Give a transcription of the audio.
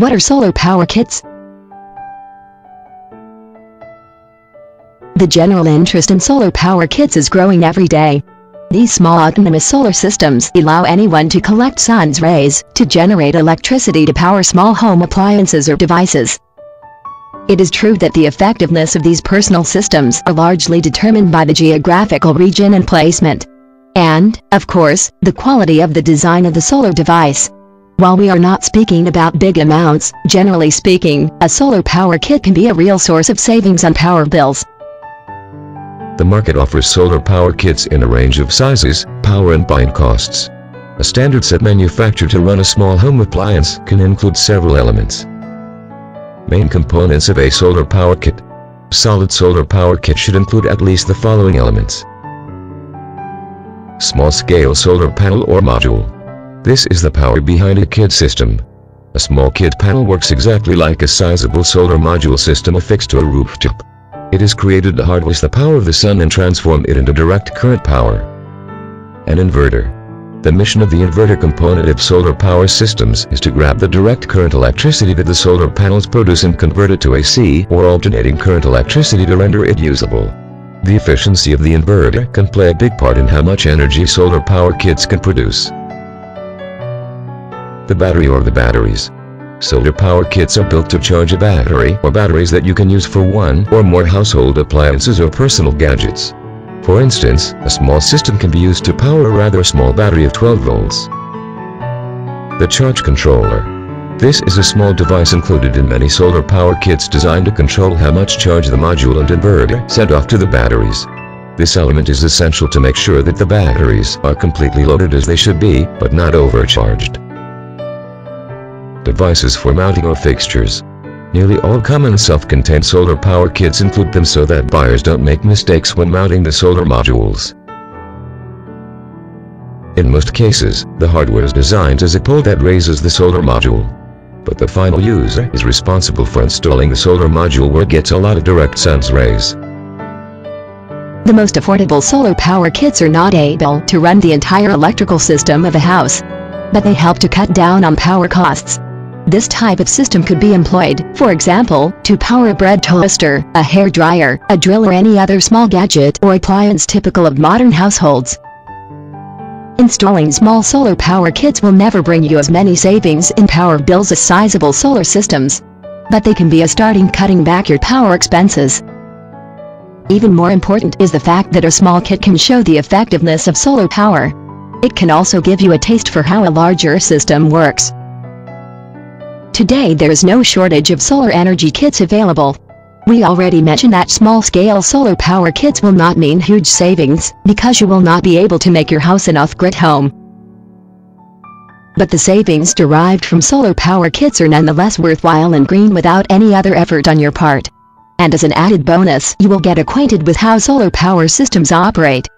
What are solar power kits? The general interest in solar power kits is growing every day. These small autonomous solar systems allow anyone to collect sun's rays to generate electricity to power small home appliances or devices. It is true that the effectiveness of these personal systems are largely determined by the geographical region and placement. And, of course, the quality of the design of the solar device. While we are not speaking about big amounts, generally speaking, a solar power kit can be a real source of savings on power bills. The market offers solar power kits in a range of sizes, power and buying costs. A standard set manufactured to run a small home appliance can include several elements. Main components of a solar power kit. Solid solar power kit should include at least the following elements. Small-scale solar panel or module. This is the power behind a kit system. A small kit panel works exactly like a sizable solar module system affixed to a rooftop. It is created to harness the power of the sun and transform it into direct current power. An inverter. The mission of the inverter component of solar power systems is to grab the direct current electricity that the solar panels produce and convert it to AC or alternating current electricity to render it usable. The efficiency of the inverter can play a big part in how much energy solar power kits can produce. The battery or the batteries. Solar power kits are built to charge a battery or batteries that you can use for one or more household appliances or personal gadgets. For instance, a small system can be used to power a rather small battery of 12 volts. The charge controller. This is a small device included in many solar power kits designed to control how much charge the module and inverter send off to the batteries. This element is essential to make sure that the batteries are completely loaded as they should be, but not overcharged. Devices for mounting or fixtures. Nearly all common self-contained solar power kits include them so that buyers don't make mistakes when mounting the solar modules. In most cases, the hardware is designed as a pole that raises the solar module. But the final user is responsible for installing the solar module where it gets a lot of direct sun's rays. The most affordable solar power kits are not able to run the entire electrical system of a house, but they help to cut down on power costs. This type of system could be employed, for example, to power a bread toaster, a hair dryer, a drill or any other small gadget or appliance typical of modern households. Installing small solar power kits will never bring you as many savings in power bills as sizable solar systems, but they can be a starting cutting back your power expenses. Even more important is the fact that a small kit can show the effectiveness of solar power. It can also give you a taste for how a larger system works. Today there is no shortage of solar energy kits available. We already mentioned that small-scale solar power kits will not mean huge savings, because you will not be able to make your house an off-grid home. But the savings derived from solar power kits are nonetheless worthwhile and green without any other effort on your part. And as an added bonus, you will get acquainted with how solar power systems operate.